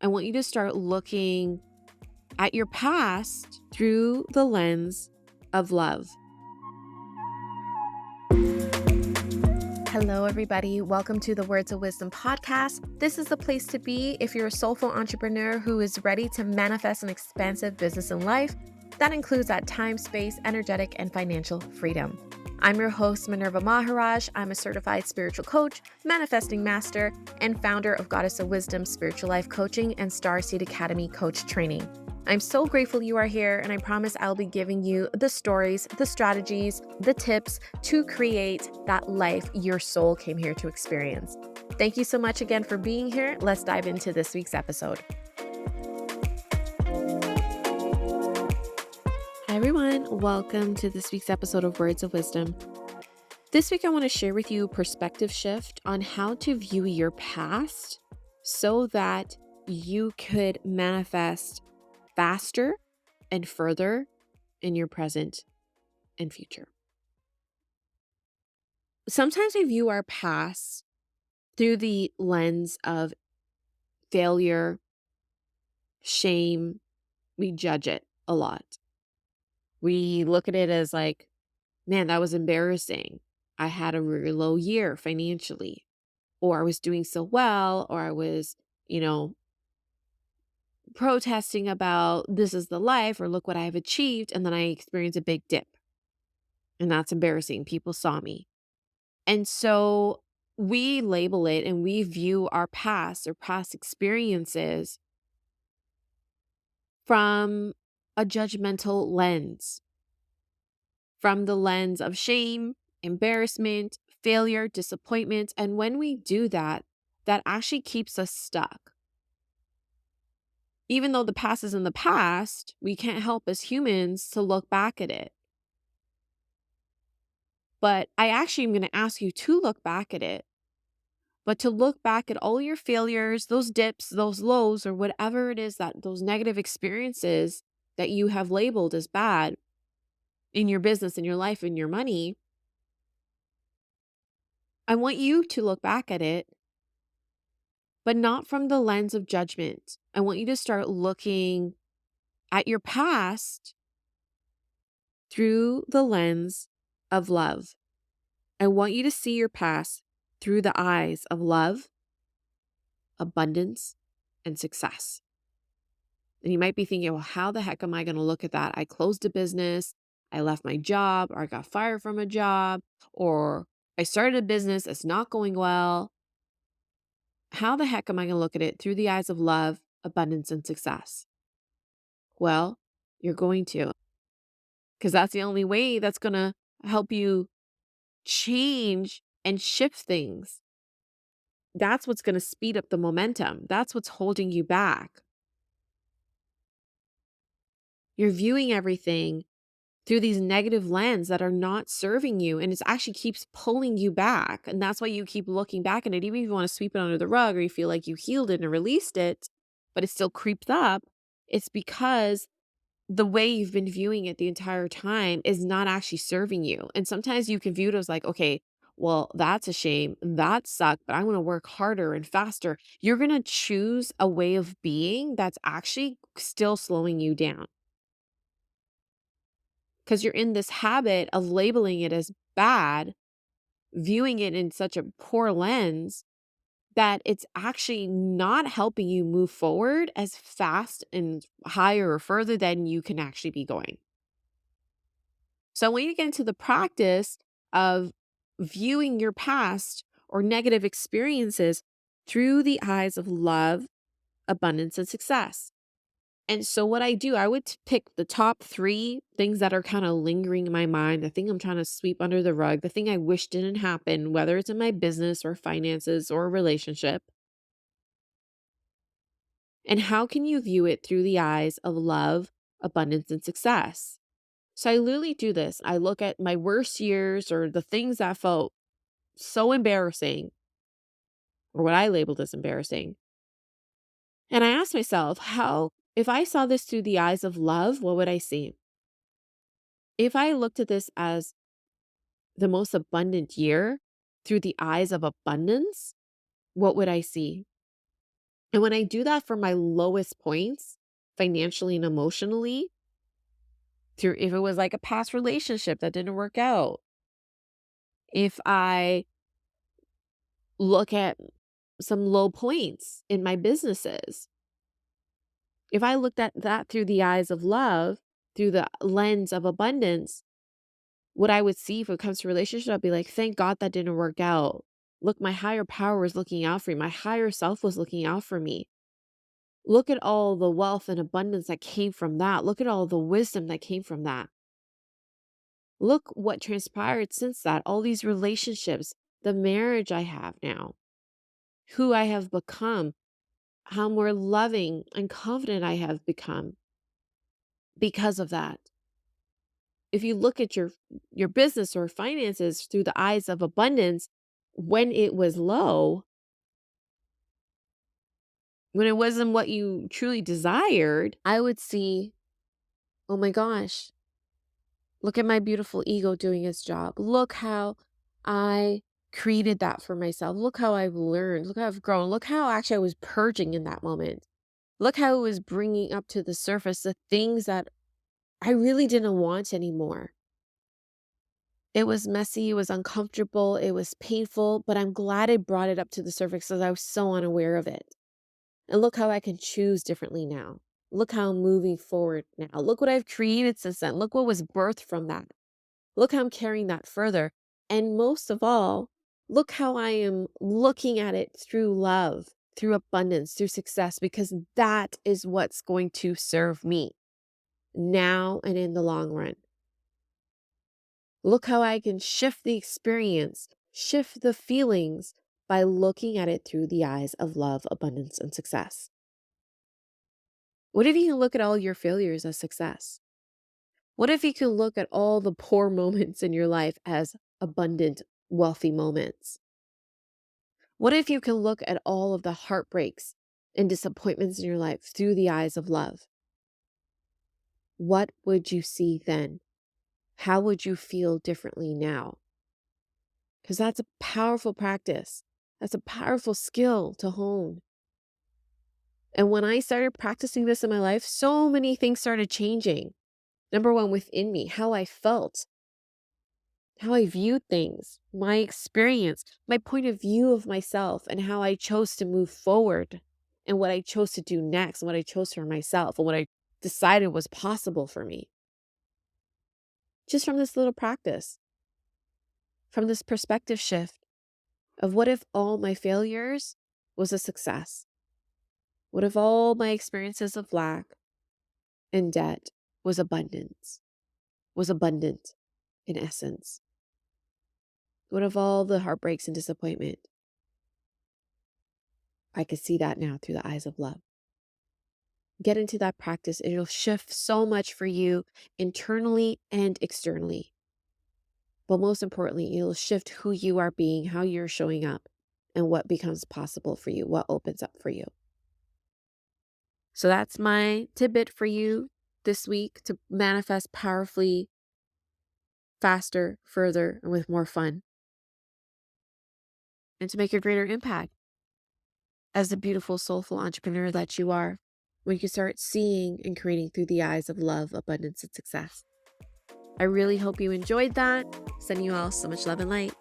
I want you to start looking at your past through the lens of love. Hello, everybody. Welcome to the Words of Wisdom podcast. This is the place to be if you're a soulful entrepreneur who is ready to manifest an expansive business and life that includes that time, space, energetic, and financial freedom. I'm your host, Minerva Maharaj. I'm a certified spiritual coach, manifesting master, and founder of Goddess of Wisdom Spiritual Life Coaching and Starseed Academy Coach Training. I'm so grateful you are here, and I promise I'll be giving you the stories, the strategies, the tips to create that life your soul came here to experience. Thank you so much again for being here. Let's dive into this week's episode. Hi, everyone. Welcome to this week's episode of Words of Wisdom. This week, I want to share with you a perspective shift on how to view your past so that you could manifest faster and further in your present and future. Sometimes we view our past through the lens of failure, shame. We judge it a lot. We look at it as like, man, that was embarrassing. I had a really low year financially, or I was doing so well, or I was, protesting about this is the life, or look what I've achieved. And then I experienced a big dip. And that's embarrassing. People saw me. And so we label it and we view our past or past experiences from a judgmental lens, from the lens of shame, embarrassment, failure, disappointment. And when we do that, that actually keeps us stuck. Even though the past is in the past, we can't help as humans to look back at it. But I actually am going to ask you to look back at it, but to look back at all your failures, those dips, those lows, or whatever it is that those negative experiences that you have labeled as bad in your business, in your life, in your money. I want you to look back at it, but not from the lens of judgment. I want you to start looking at your past through the lens of love. I want you to see your past through the eyes of love, abundance, and success. And you might be thinking, well, how the heck am I going to look at that? I closed a business, I left my job, or I got fired from a job, or I started a business, it's not going well. How the heck am I going to look at it through the eyes of love, abundance, and success? Well, you're going to, because that's the only way that's going to help you change and shift things. That's what's going to speed up the momentum. That's what's holding you back. You're viewing everything through these negative lens that are not serving you, and it actually keeps pulling you back. And that's why you keep looking back at it, even if you want to sweep it under the rug or you feel like you healed it and released it, but it still creeps up. It's because the way you've been viewing it the entire time is not actually serving you. And sometimes you can view it as like, okay, well, that's a shame. That sucked, but I want to work harder and faster. You're going to choose a way of being that's actually still slowing you down, because you're in this habit of labeling it as bad, viewing it in such a poor lens that it's actually not helping you move forward as fast and higher or further than you can actually be going. So when you get into the practice of viewing your past or negative experiences through the eyes of love, abundance, and success. And so what I do, I would pick the top 3 things that are kind of lingering in my mind, the thing I'm trying to sweep under the rug, the thing I wish didn't happen, whether it's in my business or finances or a relationship. And how can you view it through the eyes of love, abundance, and success? So I literally do this. I look at my worst years or the things that felt so embarrassing, or what I labeled as embarrassing. And I ask myself, if I saw this through the eyes of love, what would I see? If I looked at this as the most abundant year through the eyes of abundance, what would I see? And when I do that for my lowest points, financially and emotionally, through if it was like a past relationship that didn't work out, if I look at some low points in my businesses, if I looked at that through the eyes of love, through the lens of abundance, what I would see if it comes to relationship, I'd be like, thank God that didn't work out. Look, my higher power was looking out for me. My higher self was looking out for me. Look at all the wealth and abundance that came from that. Look at all the wisdom that came from that. Look what transpired since that. All these relationships, the marriage I have now, who I have become, how more loving and confident I have become because of that. If you look at your business or finances through the eyes of abundance, when it was low, when it wasn't what you truly desired, I would see, oh my gosh, look at my beautiful ego doing its job. Look how I created that for myself. Look how I've learned. Look how I've grown. Look how actually I was purging in that moment. Look how it was bringing up to the surface the things that I really didn't want anymore. It was messy, it was uncomfortable, it was painful, but I'm glad it brought it up to the surface because I was so unaware of it. And look how I can choose differently now. Look how I'm moving forward now. Look what I've created since then. Look what was birthed from that. Look how I'm carrying that further. And most of all, look how I am looking at it through love, through abundance, through success, because that is what's going to serve me now and in the long run. Look how I can shift the experience, shift the feelings by looking at it through the eyes of love, abundance, and success. What if you can look at all your failures as success? What if you can look at all the poor moments in your life as abundant, wealthy moments? What if you can look at all of the heartbreaks and disappointments in your life through the eyes of love? What would you see then? How would you feel differently now? Because that's a powerful practice. That's a powerful skill to hone. And when I started practicing this in my life, so many things started changing. Number one, within me, how I felt, how I viewed things, my experience, my point of view of myself, and how I chose to move forward, and what I chose to do next, and what I chose for myself, and what I decided was possible for me. Just from this little practice, from this perspective shift of what if all my failures was a success? What if all my experiences of lack and debt was abundance, was abundant in essence? What if all the heartbreaks and disappointment? I could see that now through the eyes of love. Get into that practice. It'll shift so much for you internally and externally. But most importantly, it'll shift who you are being, how you're showing up, and what becomes possible for you, what opens up for you. So that's my tidbit for you this week to manifest powerfully, faster, further, and with more fun, and to make a greater impact as the beautiful, soulful entrepreneur that you are when you start seeing and creating through the eyes of love, abundance, and success. I really hope you enjoyed that. Sending you all so much love and light.